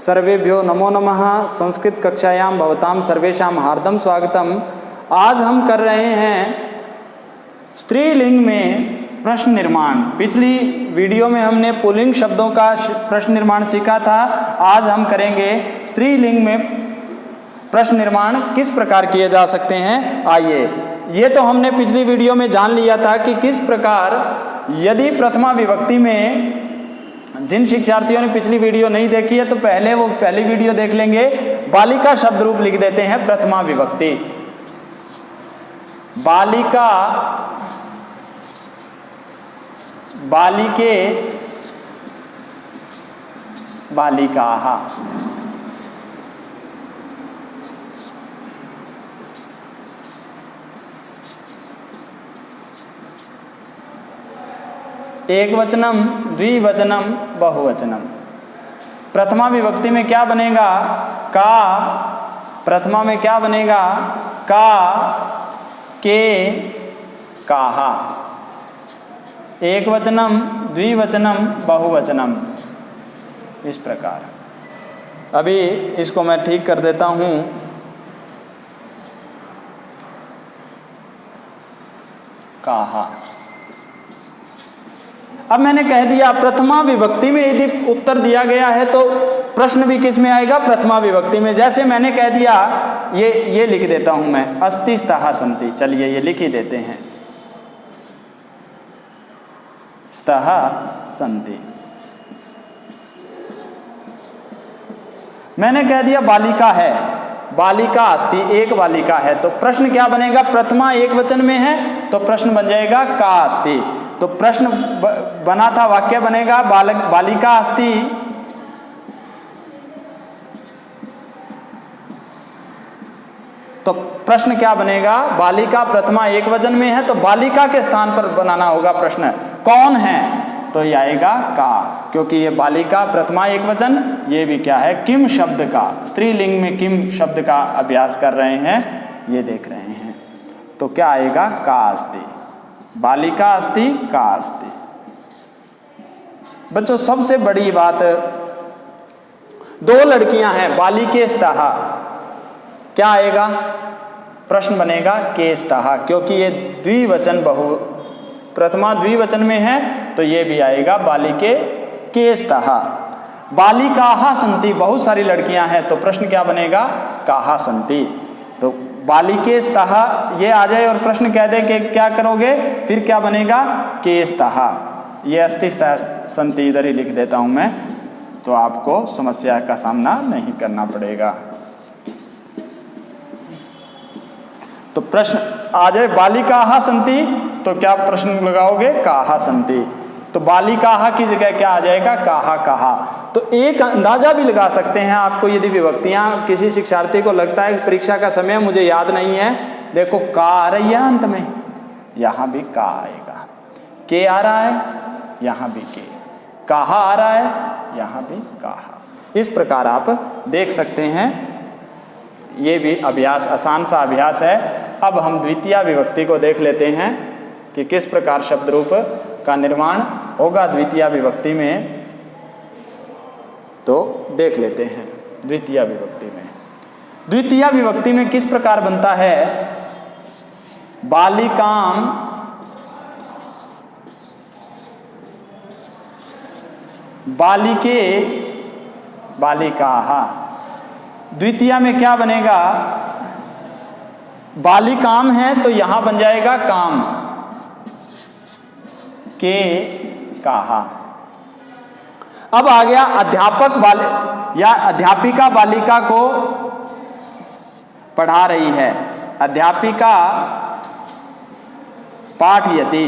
सर्वेभ्यो नमो नमः। संस्कृत कक्षायां भवतां सर्वेषां हार्दं स्वागतम। आज हम कर रहे हैं स्त्रीलिंग में प्रश्न निर्माण। पिछली वीडियो में हमने पुल्लिंग शब्दों का प्रश्न निर्माण सीखा था। आज हम करेंगे स्त्रीलिंग में प्रश्न निर्माण किस प्रकार किए जा सकते हैं। आइए, ये तो हमने पिछली वीडियो में जान लिया था कि किस प्रकार यदि प्रथमा विभक्ति में, जिन शिक्षार्थियों ने पिछली वीडियो नहीं देखी है तो पहले वो पहली वीडियो देख लेंगे। बालिका शब्द रूप लिख देते हैं प्रथमा विभक्ति। बालिका, बालिके, बालिकाः। एकवचनम, द्विवचनम, बहुवचनम। प्रथमा विभक्ति में क्या बनेगा? का। प्रथमा में क्या बनेगा? का, के, काहा। एकवचनम, द्विवचनम, बहुवचनम, इस प्रकार। अभी इसको मैं ठीक कर देता हूँ। काहा। अब मैंने कह दिया प्रथमा विभक्ति में यदि उत्तर दिया गया है तो प्रश्न भी किस में आएगा? प्रथमा विभक्ति में। जैसे मैंने कह दिया, ये लिख देता हूं मैं, अस्ति स्तः सन्ति। चलिए ये लिख ही देते हैं, स्तः सन्ति। मैंने कह दिया बालिका है, बालिका अस्ति, एक बालिका है। तो प्रश्न क्या बनेगा? प्रथमा एक वचन में है तो प्रश्न बन जाएगा का अस्ति। तो प्रश्न बना था, वाक्य बनेगा बालिका अस्ति, तो प्रश्न क्या बनेगा? बालिका प्रथमा एक वचन में है तो बालिका के स्थान पर बनाना होगा प्रश्न। कौन है? तो ये आएगा का, क्योंकि ये बालिका प्रथमा एक वचन, ये भी क्या है? किम शब्द का, स्त्रीलिंग में किम शब्द का अभ्यास कर रहे हैं, ये देख रहे हैं। तो क्या आएगा? का अस्ति, बालिका अस्ति, का अस्ति। बच्चों सबसे बड़ी बात, दो लड़कियां हैं, बालिके स्तः, क्या आएगा? प्रश्न बनेगा के स्तः, क्योंकि ये द्विवचन प्रथमा द्विवचन में है तो ये भी आएगा बालिके के स्तः। बालिकाः सन्ति, बहुत सारी लड़कियां हैं तो प्रश्न क्या बनेगा? काः सन्ति। तो बालिके स्तः ये आ जाए और प्रश्न कह दे कि क्या करोगे, फिर क्या बनेगा? के स्तः। ये अस्ति स्तः सन्ति इधर ही लिख देता हूं मैं, तो आपको समस्या का सामना नहीं करना पड़ेगा। तो प्रश्न आ जाए बालिकाः सन्ति, तो क्या प्रश्न लगाओगे? काः सन्ति। तो बालिकाः की जगह क्या आ जाएगा? काहा, काहा। तो एक अंदाजा भी लगा सकते हैं आपको, यदि विभक्तियां किसी शिक्षार्थी को लगता है परीक्षा का समय मुझे याद नहीं है, देखो का आ रही है अंत में, यहां भी का आएगा। के आ रहा है, यहां भी के। काहा आ रहा है, यहां भी काहा। इस प्रकार आप देख सकते हैं। ये भी अभ्यास, आसान सा अभ्यास है। अब हम द्वितीय विभक्ति को देख लेते हैं कि किस प्रकार शब्द रूप का निर्माण होगा द्वितीय विभक्ति में। तो देख लेते हैं द्वितीय विभक्ति में। द्वितीय विभक्ति में किस प्रकार बनता है? बालिकाम, बालिके, बालिकाः। द्वितीय में क्या बनेगा? बालिकाम है तो यहां बन जाएगा काम, के काहा। अब आ गया अध्यापक या अध्यापिका बालिका को पढ़ा रही है, अध्यापिका पाठयति।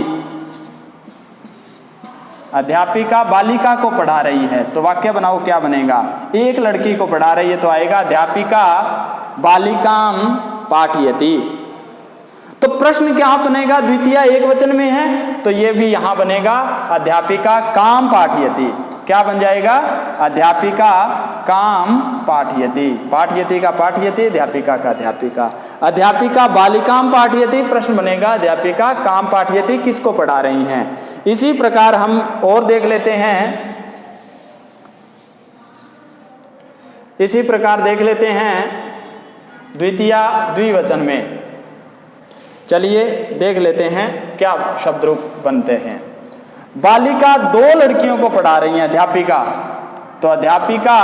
अध्यापिका बालिका को पढ़ा रही है तो वाक्य बनाओ, क्या बनेगा? एक लड़की को पढ़ा रही है तो आएगा अध्यापिका बालिकाम पाठयति। तो प्रश्न क्या बनेगा? द्वितीय एक वचन में है तो ये भी यहां बनेगा अध्यापिका काम पाठयति। क्या बन जाएगा? अध्यापिका काम पाठयति। पाठयति का पाठयति, अध्यापिका का अध्यापिका। अध्यापिका बालिकाम पाठयति, प्रश्न बनेगा अध्यापिका काम पाठयति, किसको पढ़ा रही हैं। इसी प्रकार हम और देख लेते हैं। इसी प्रकार देख लेते हैं द्वितीया द्विवचन में। चलिए देख लेते हैं क्या शब्द रूप बनते हैं। बालिका दो लड़कियों को पढ़ा रही हैं, अध्यापिका। तो अध्यापिका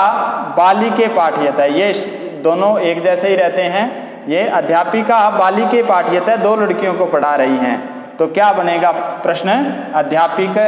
बालिके पाठयत है, ये दोनों एक जैसे ही रहते हैं। ये अध्यापिका बालिके पाठयत है, दो लड़कियों को पढ़ा रही हैं। तो क्या बनेगा प्रश्न, अध्यापिका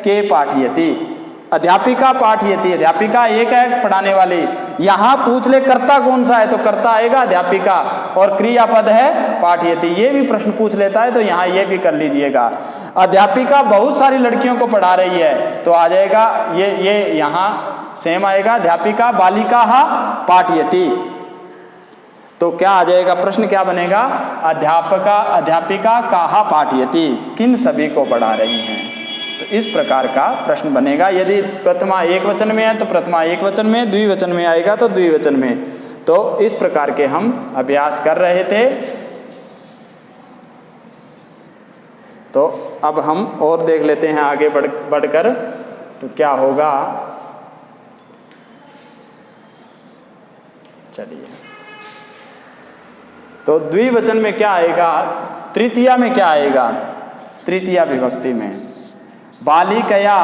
के पाठयति, अध्यापिका पाठयति, अध्यापिका एक है पढ़ाने वाली। यहां पूछ ले कर्ता कौन सा है, तो कर्ता आएगा अध्यापिका, और क्रियापद है पाठयति। ये भी प्रश्न पूछ लेता है तो यहाँ ये भी कर लीजिएगा। अध्यापिका बहुत सारी लड़कियों को पढ़ा रही है, तो आ जाएगा ये यहाँ सेम आएगा, अध्यापिका बालिका पाठयति। तो क्या आ जाएगा प्रश्न, क्या बनेगा, अध्यापिका काहा पाठयति, किन सभी को पढ़ा रही हैं। तो इस प्रकार का प्रश्न बनेगा। यदि प्रथमा एक वचन में है तो प्रथमा एक वचन में, द्विवचन में आएगा तो द्विवचन में। तो इस प्रकार के हम अभ्यास कर रहे थे। तो अब हम और देख लेते हैं आगे बढ़कर तो क्या होगा। चलिए, तो द्विवचन में क्या आएगा, तृतीया में क्या आएगा, तृतीया विभक्ति में बालिकया।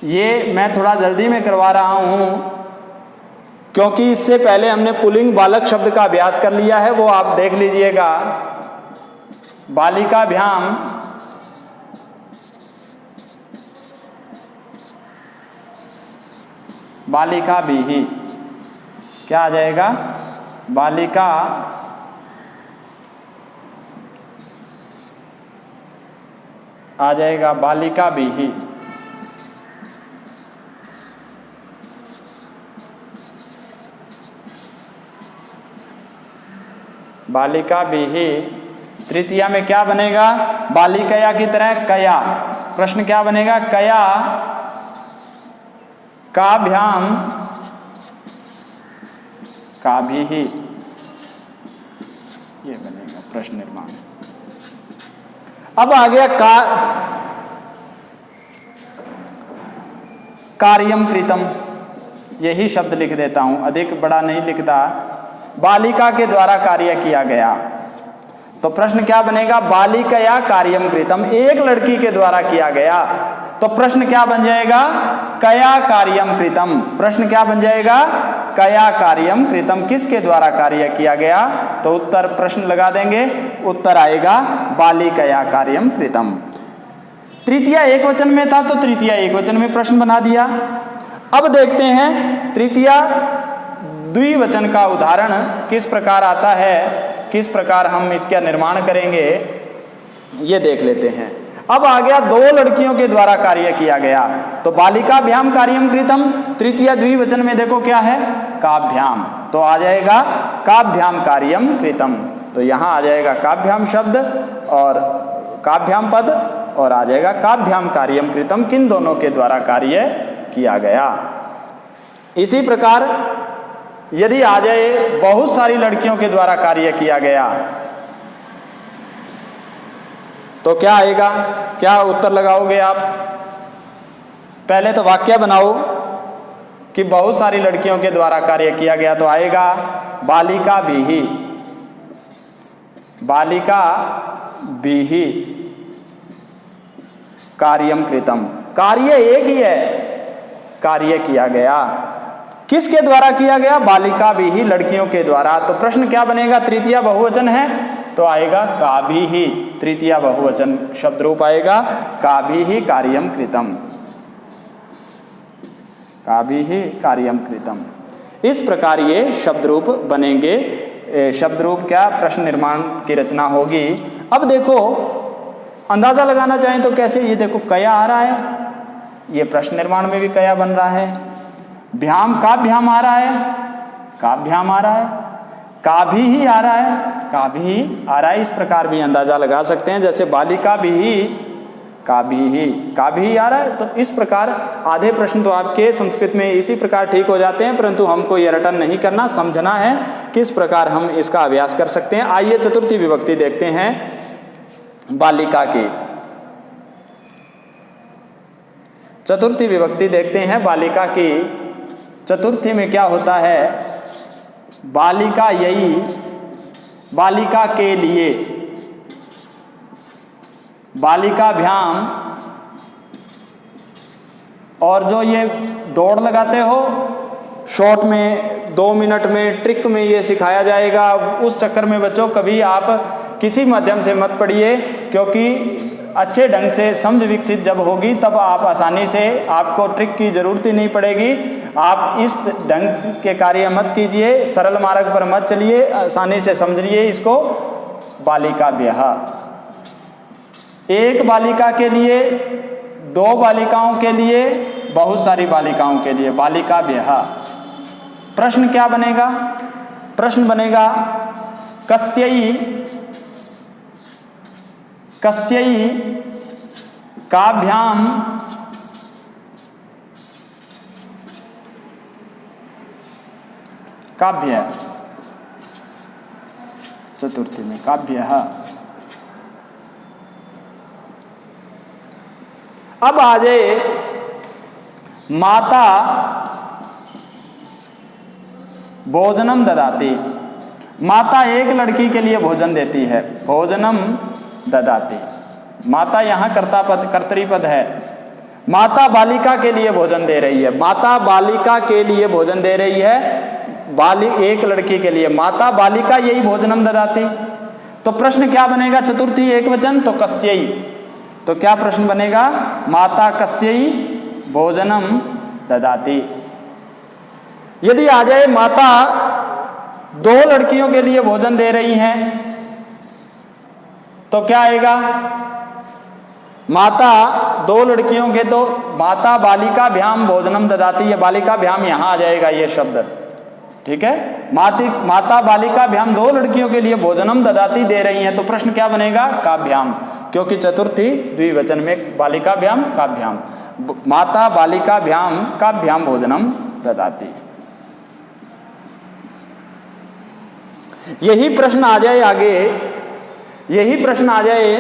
ये मैं थोड़ा जल्दी में करवा रहा हूं क्योंकि इससे पहले हमने पुल्लिंग बालक शब्द का अभ्यास कर लिया है, वो आप देख लीजिएगा। बालिकाभ्याम बालिकाभिः, क्या आ जाएगा, बालिका आ जाएगा बालिकाभिः। बालिकाभिः तृतीया में क्या बनेगा, बालिकया की तरह कया। प्रश्न क्या बनेगा, कया काभ्याम काभिः, ये बनेगा प्रश्न निर्माण। अब आ गया कार्यम कृतम, यही शब्द लिख देता हूं, अधिक बड़ा नहीं लिखता। बालिका के द्वारा कार्य किया गया। तो प्रश्न क्या बनेगा, बालिकया कार्यम कृतम, एक लड़की के द्वारा किया गया। तो प्रश्न क्या बन जाएगा, कया कार्यम कृतम। प्रश्न क्या बन जाएगा, कया कार्यम कृतम, किसके द्वारा कार्य किया गया। तो उत्तर प्रश्न लगा देंगे, उत्तर आएगा बालिकया कार्यम कृतम। तृतीया एक वचन में था तो तृतीया एक वचन में प्रश्न बना दिया। अब देखते हैं तृतीया द्विवचन का उदाहरण किस प्रकार आता है, किस प्रकार हम इसका निर्माण करेंगे, ये देख लेते हैं। अब आ गया दो लड़कियों के द्वारा कार्य किया गया। तो बालिकाभ्याम कार्यम कृतम, तृतीया द्विवचन में देखो क्या है, काभ्याम। तो आ जाएगा काभ्याम कार्यम कृतम। तो यहाँ आ जाएगा काभ्याम शब्द और काभ्याम पद, और आ जाएगा काभ्याम कार्यम कृतम, किन दोनों के द्वारा कार्य किया गया। इसी प्रकार यदि आ जाए बहुत सारी लड़कियों के द्वारा कार्य किया गया तो क्या आएगा, क्या उत्तर लगाओगे आप। पहले तो वाक्य बनाओ कि बहुत सारी लड़कियों के द्वारा कार्य किया गया। तो आएगा बालिकाभिः, बालिकाभिः कार्यम कृतम। कार्य एक ही है, कार्य किया गया, किसके द्वारा किया गया, बालिकाभिः, लड़कियों के द्वारा। तो प्रश्न क्या बनेगा, तृतीया बहुवचन है तो आएगा काभिः, तृतीया बहुवचन शब्द रूप आएगा काभिः कार्यम कृतम, काभिः कार्यम कृतम। इस प्रकार ये शब्द रूप बनेंगे। शब्द रूप क्या, प्रश्न निर्माण की रचना होगी। अब देखो अंदाजा लगाना चाहें तो कैसे, ये देखो कया आ रहा है, ये प्रश्न निर्माण में भी कया बन रहा है। भ्याम काभ्याम आ रहा है, काभ्याम आ रहा है, काभिः आ रहा है, काभिः आ रहा है। इस प्रकार भी अंदाजा लगा सकते हैं, जैसे बालिकाभिः काभिः, काभिः आ रहा है। तो इस प्रकार आधे प्रश्न तो आपके संस्कृत में इसी प्रकार ठीक हो जाते हैं, परंतु हमको ये रटन नहीं करना, समझना है किस प्रकार हम इसका अभ्यास कर सकते हैं। आइए चतुर्थी विभक्ति देखते हैं बालिका की। चतुर्थी विभक्ति देखते हैं बालिका की। चतुर्थी में क्या होता है, बालिका यही, बालिका के लिए, बालिकाभ्याम, और जो ये दौड़ लगाते हो शॉर्ट में 2 मिनट में ट्रिक में ये सिखाया जाएगा, उस चक्कर में बच्चों कभी आप किसी माध्यम से मत पढ़िए, क्योंकि अच्छे ढंग से समझ विकसित जब होगी तब आप आसानी से, आपको ट्रिक की जरूरत ही नहीं पड़ेगी। आप इस ढंग के कार्य मत कीजिए, सरल मार्ग पर मत चलिए, आसानी से समझिए इसको। बालिका ब्याह, एक बालिका के लिए, 2 बालिकाओं के लिए, बहुत सारी बालिकाओं के लिए, बालिका ब्याह। प्रश्न क्या बनेगा, प्रश्न बनेगा कस्यई, कस्यई काभ्याम काव्य, चतुर्थी में काव्य। अब आ जाए माता भोजनम ददाती, माता एक लड़की के लिए भोजन देती है, भोजनम ददाती, माता यहाँ कर्तरी-पद है। माता बालिका के लिए भोजन दे रही है, माता बालिका के लिए भोजन दे रही है, एक लड़की के लिए, माता बालिका यही भोजनम ददाती। तो प्रश्न क्या बनेगा, चतुर्थी एक वचन तो कस्यई, तो क्या प्रश्न बनेगा, माता कस्यई भोजनम ददाती। यदि आ जाए माता 2 लड़कियों के लिए भोजन दे रही हैं, तो क्या आएगा, माता 2 लड़कियों के, तो माता बालिका भ्याम भोजनम ददाती, ये बालिका भ्याम यहाँ आ जाएगा ये शब्द, ठीक है। माता बालिका भ्याम 2 लड़कियों के लिए भोजनम ददाती दे रही हैं, तो प्रश्न क्या बनेगा, काभ्याम, क्योंकि चतुर्थी द्विवचन में बालिका भ्याम काभ्याम, माता बालिका भ्याम काभ्याम भोजनम ददाती। यही प्रश्न आ जाए आगे, यही प्रश्न आ जाए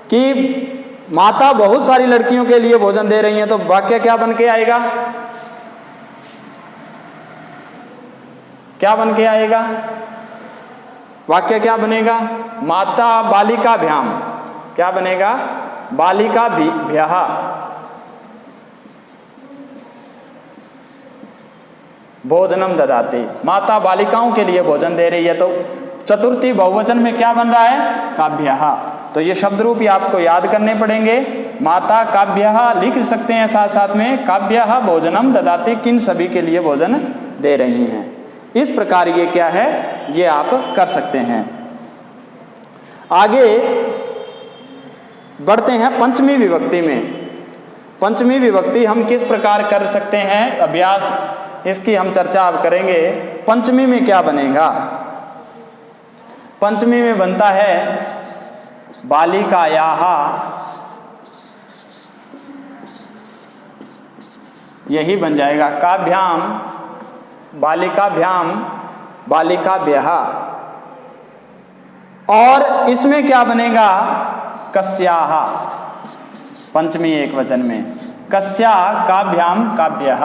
कि माता बहुत सारी लड़कियों के लिए भोजन दे रही हैं, तो वाक्य क्या बन के आएगा, क्या बन के आएगा, वाक्य क्या बनेगा, माता बालिका भ्याम, क्या बनेगा, बालिका भ्याह, भोजनम ददाती, माता बालिकाओं के लिए भोजन दे रही है, तो चतुर्थी बहुवचन में क्या बन रहा है, काभ्यः। तो ये शब्द रूप ही आपको याद करने पड़ेंगे, माता काभ्यः लिख सकते हैं साथ साथ में, काभ्यः भोजनम ददाती, किन सभी के लिए भोजन दे रही हैं। इस प्रकार ये क्या है, ये आप कर सकते हैं। आगे बढ़ते हैं पंचमी विभक्ति में। पंचमी विभक्ति हम किस प्रकार कर सकते हैं, अभ्यास इसकी हम चर्चा अब करेंगे। पंचमी में क्या बनेगा, पंचमी में बनता है बालिकायाः, यही बन जाएगा, काभ्याम बालिकाभ्याम बालिकाभ्यः, और इसमें क्या बनेगा, कस्याः, पंचमी एक वचन में, कस्या काभ्याम काभ्यः।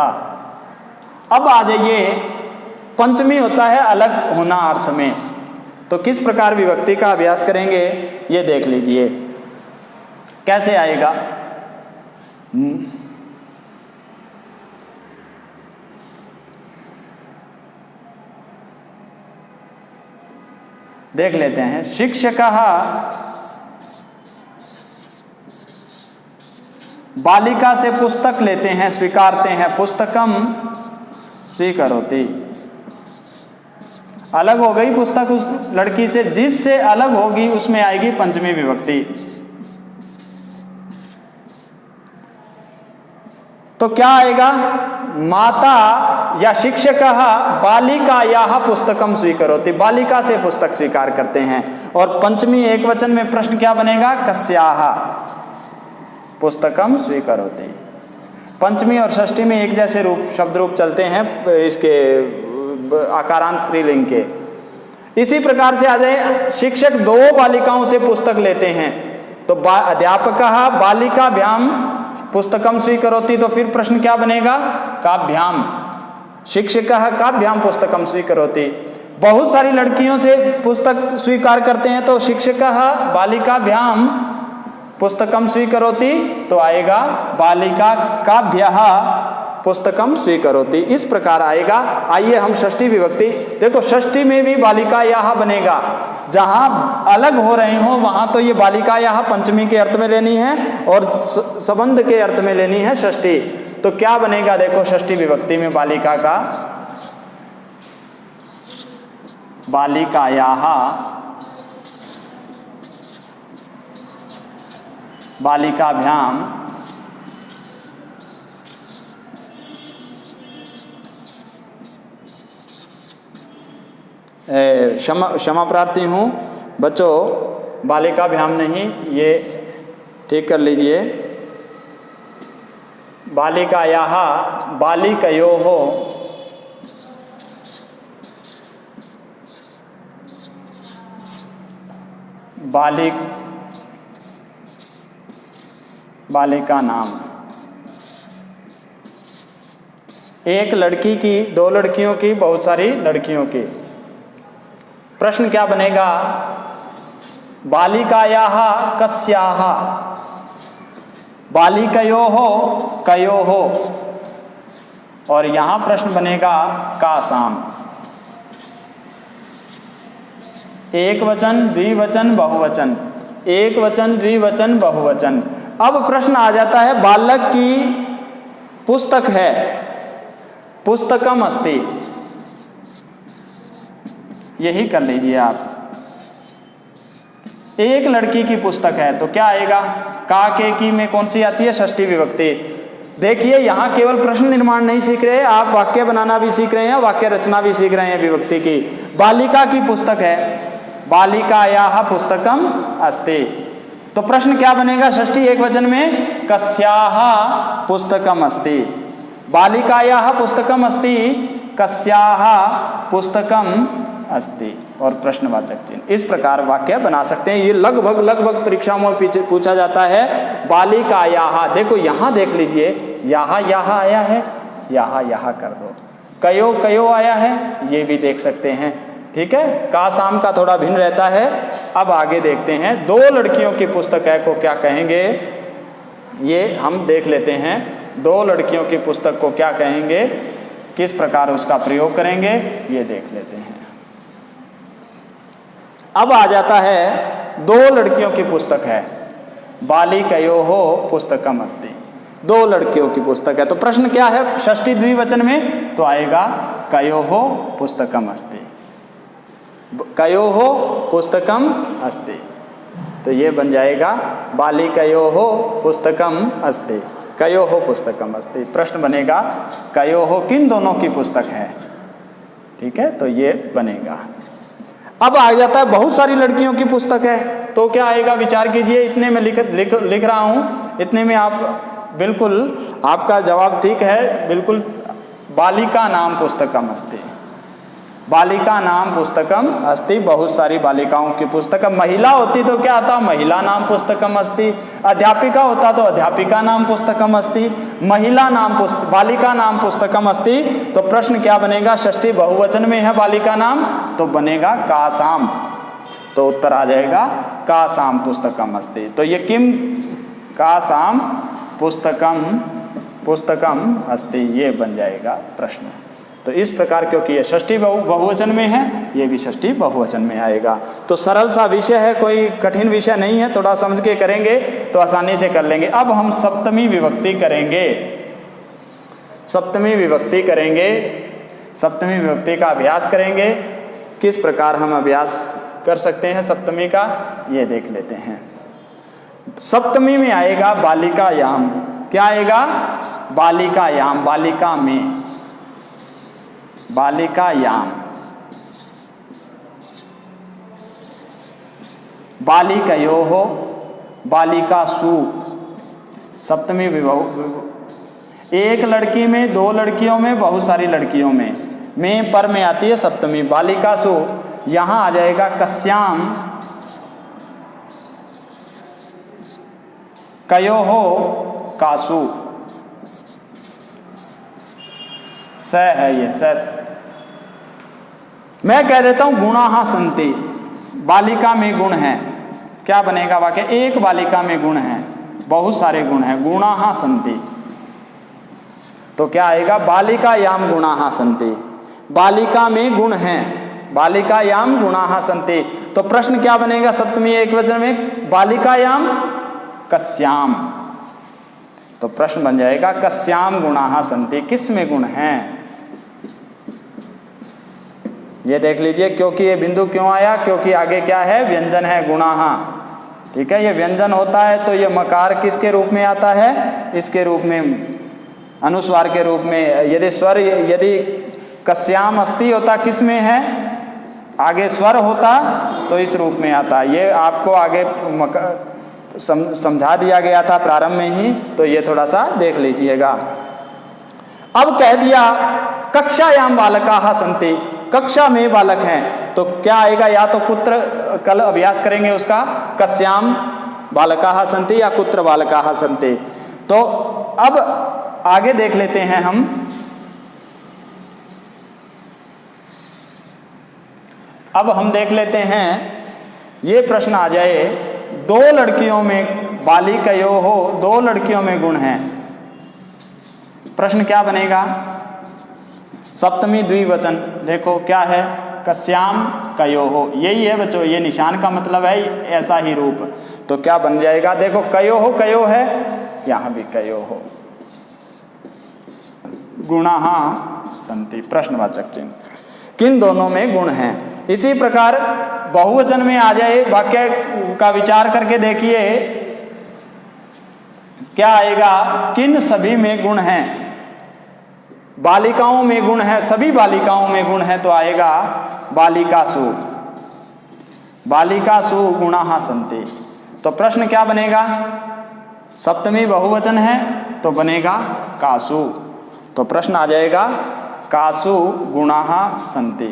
अब आ जाइए, पंचमी होता है अलग होना अर्थ में, तो किस प्रकार विभक्ति का अभ्यास करेंगे ये देख लीजिए कैसे आएगा। देख लेते हैं, शिक्षकः बालिका से पुस्तक लेते हैं, स्वीकारते हैं, पुस्तकम स्वीकरोति, अलग हो गई पुस्तक उस लड़की से, जिससे अलग होगी उसमें आएगी पंचमी विभक्ति। तो क्या आएगा, माता या शिक्षकः बालिकायाः पुस्तकम स्वीकरोति, बालिका से पुस्तक स्वीकार करते हैं। और पंचमी एक वचन में प्रश्न क्या बनेगा, कस्याः पुस्तकम स्वीकरोति। पंचमी और षष्ठी में एक जैसे रूप शब्द रूप चलते हैं इसके आकारांत स्त्रीलिंग के। इसी प्रकार से आ जाए, शिक्षक 2 बालिकाओं से पुस्तक लेते हैं, तो अध्यापकः बालिकाभ्याम पुस्तकम स्वीकरोति, तो फिर प्रश्न क्या बनेगा, काभ्याम शिक्षकः काभ्याम पुस्तकम स्वीकरोति, बहुत सारी लड़कियों से पुस्तक स्वीकार करते हैं तो शिक्षकः बालिकाभ्याम पुस्तकम स्वीकरोति, तो आएगा बालिका काभ्यः पुस्तकम स्वीकरोति, इस प्रकार आएगा। आइए हम षष्ठी विभक्ति देखो, षष्ठी में भी बालिकायाः बनेगा, जहां अलग हो रहे हो वहां तो ये बालिकायाः पंचमी के अर्थ में लेनी है और संबंध के अर्थ में लेनी है षष्ठी। तो क्या बनेगा देखो षष्ठी विभक्ति में बालिका का, बालिकायाः बालिकाभ्याम क्षमा प्रार्थी हूँ बच्चों, बालिकाभ्याम नहीं, ये ठीक कर लीजिए, बालिकायाः बालिकयोः बालिका नाम, एक लड़की की, दो लड़कियों की, बहुत सारी लड़कियों की। प्रश्न क्या बनेगा, बालिकायाः कस्याः, बालिकयोः कयोः, और यहां प्रश्न बनेगा कासाम, एक वचन द्विवचन बहुवचन, एक वचन द्विवचन बहुवचन। अब प्रश्न आ जाता है, बालक की पुस्तक है, पुस्तकम अस्ति, यही कर लीजिए आप, एक लड़की की पुस्तक है तो क्या आएगा, का के की में कौन सी आती है, षष्ठी विभक्ति। देखिए यहां केवल प्रश्न निर्माण नहीं सीख रहे, आप वाक्य बनाना भी सीख रहे हैं, वाक्य रचना भी सीख रहे हैं विभक्ति की। बालिका की पुस्तक है, बालिकायाः पुस्तकम अस्ति, तो प्रश्न क्या बनेगा, षष्ठी एक वचन में, कस्याः पुस्तकम अस्ति, बालिकायाः पुस्तकम अस्ति, कस्याः पुस्तकम अस्ति, और प्रश्नवाचक चिन्ह। इस प्रकार वाक्य बना सकते हैं। ये लगभग परीक्षाओं में पूछा जाता है। बालिकायाः, देखो यहां देख लीजिए, यहाँ आया है, यहाँ कर दो, कयो आया है, ये भी देख सकते हैं, ठीक है। का शाम का थोड़ा भिन्न रहता है। अब आगे देखते हैं, दो लड़कियों की पुस्तक है को क्या कहेंगे, ये हम देख लेते हैं। दो लड़कियों की पुस्तक को क्या कहेंगे, किस प्रकार उसका प्रयोग करेंगे, ये देख लेते हैं। अब आ जाता है, दो लड़कियों की पुस्तक है, बालिकयोः पुस्तकम अस्ति, दो लड़कियों की पुस्तक है, तो प्रश्न क्या है, षष्ठी द्विवचन में, तो आएगा कयोः पुस्तकम अस्ति, कयोः पुस्तकम अस्ति, तो ये बन जाएगा बालिकयोः पुस्तकम अस्ति, कयोः पुस्तकम अस्ति। प्रश्न बनेगा, कयोः किन दोनों की पुस्तक है, ठीक है, तो ये बनेगा। अब आ जाता है, बहुत सारी लड़कियों की पुस्तक है, तो क्या आएगा, विचार कीजिए। इतने में लिख रहा हूं, इतने में आप बिल्कुल, आपका जवाब ठीक है बिल्कुल। बालिका नाम पुस्तकम अस्ति, बालिका नाम पुस्तकम अस्ति, बहुत सारी बालिकाओं की पुस्तक। महिला होती तो क्या आता, महिला नाम पुस्तकम अस्ति। अध्यापिका होता तो अध्यापिका नाम पुस्तकम अस्ति। महिला नाम बालिका नाम पुस्तकम अस्ति, तो प्रश्न क्या बनेगा, षष्ठी बहुवचन में है बालिका नाम, तो बनेगा कासाम, तो उत्तर आ जाएगा कासाम पुस्तकम अस्ति। तो ये किम कासाम पुस्तकम अस्ति, ये बन जाएगा प्रश्न। तो इस प्रकार, क्योंकि ये षष्ठी बहुवचन में है, ये भी षष्ठी बहुवचन में आएगा। तो सरल सा विषय है, कोई कठिन विषय नहीं है, थोड़ा समझ के करेंगे तो आसानी से कर लेंगे। अब हम सप्तमी विभक्ति करेंगे, सप्तमी विभक्ति करेंगे, सप्तमी विभक्ति का अभ्यास करेंगे। किस प्रकार हम अभ्यास कर सकते हैं सप्तमी का, ये देख लेते हैं। सप्तमी में आएगा बालिकायाम, क्या आएगा, बालिकायाम, बालिका में, बालिकायाम, बालिकयोः, बालिकासु। सप्तमी विभक्ति, एक लड़की में, दो लड़कियों में, बहुत सारी लड़कियों में पर में आती है सप्तमी। बालिकासु, यहां आ जाएगा कस्याम, कयोः कासु। स है ये सस। मैं कह देता हूं गुणाः सन्ति, बालिका में गुण है, क्या बनेगा वाक्य? एक बालिका में गुण है, बहुत सारे गुण हैं, गुणाः सन्ति। तो क्या आएगा? बालिकायाम गुणाः सन्ति, बालिका में गुण हैं, बालिकायाम गुणाः सन्ति। तो प्रश्न क्या बनेगा सप्तमी एकवचन में? बालिकायाम कस्याम। तो प्रश्न बन जाएगा कस्याम गुणाः सन्ति, किस में गुण हैं? ये देख लीजिए, क्योंकि ये बिंदु क्यों आया? क्योंकि आगे क्या है? व्यंजन है गुणाः, ठीक है। ये व्यंजन होता है तो ये मकार किसके रूप में आता है? इसके रूप में, अनुस्वार के रूप में। यदि स्वर, यदि कस्याम अस्ति होता किस में है? आगे स्वर होता तो इस रूप में आता। ये आपको आगे समझा दिया गया था प्रारंभ में ही, तो ये थोड़ा सा देख लीजिएगा। अब कह दिया कक्षायाम बालकाः सन्ति, कक्षा में बालक हैं, तो क्या आएगा? या तो कुत्र, कल अभ्यास करेंगे उसका, कस्याम बालकाः सन्ति या कुत्र बालकाः सन्ति। तो अब आगे देख लेते हैं हम। अब हम देख लेते हैं, ये प्रश्न आ जाए, दो लड़कियों में बालिकयो हो, दो लड़कियों में गुण हैं, प्रश्न क्या बनेगा? सप्तमी द्विवचन, देखो क्या है? कस्याम कयो हो, यही है बच्चों, ये निशान का मतलब है ऐसा ही रूप। तो क्या बन जाएगा? देखो कयो है, यहां भी कयो हो, गुणाः सन्ति, प्रश्नवाचक चिन्ह, किन दोनों में गुण हैं। इसी प्रकार बहुवचन में आ जाए, वाक्य का विचार करके देखिए क्या आएगा? किन सभी में गुण हैं? बालिकाओं में गुण है, सभी बालिकाओं में गुण है, तो आएगा बालिकासु, बालिकासु गुणाः सन्ति। तो प्रश्न क्या बनेगा? सप्तमी बहुवचन है तो बनेगा कासु। तो प्रश्न आ जाएगा कासु गुणाः सन्ति,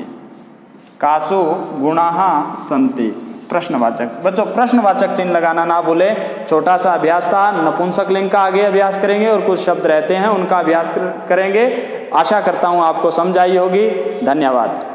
कासु गुणाः सन्ति, प्रश्नवाचक। बच्चों प्रश्नवाचक चिन्ह लगाना ना भूले। छोटा सा अभ्यास था, नपुंसकलिंग का आगे अभ्यास करेंगे और कुछ शब्द रहते हैं उनका अभ्यास करेंगे। आशा करता हूँ आपको समझ आई होगी। धन्यवाद।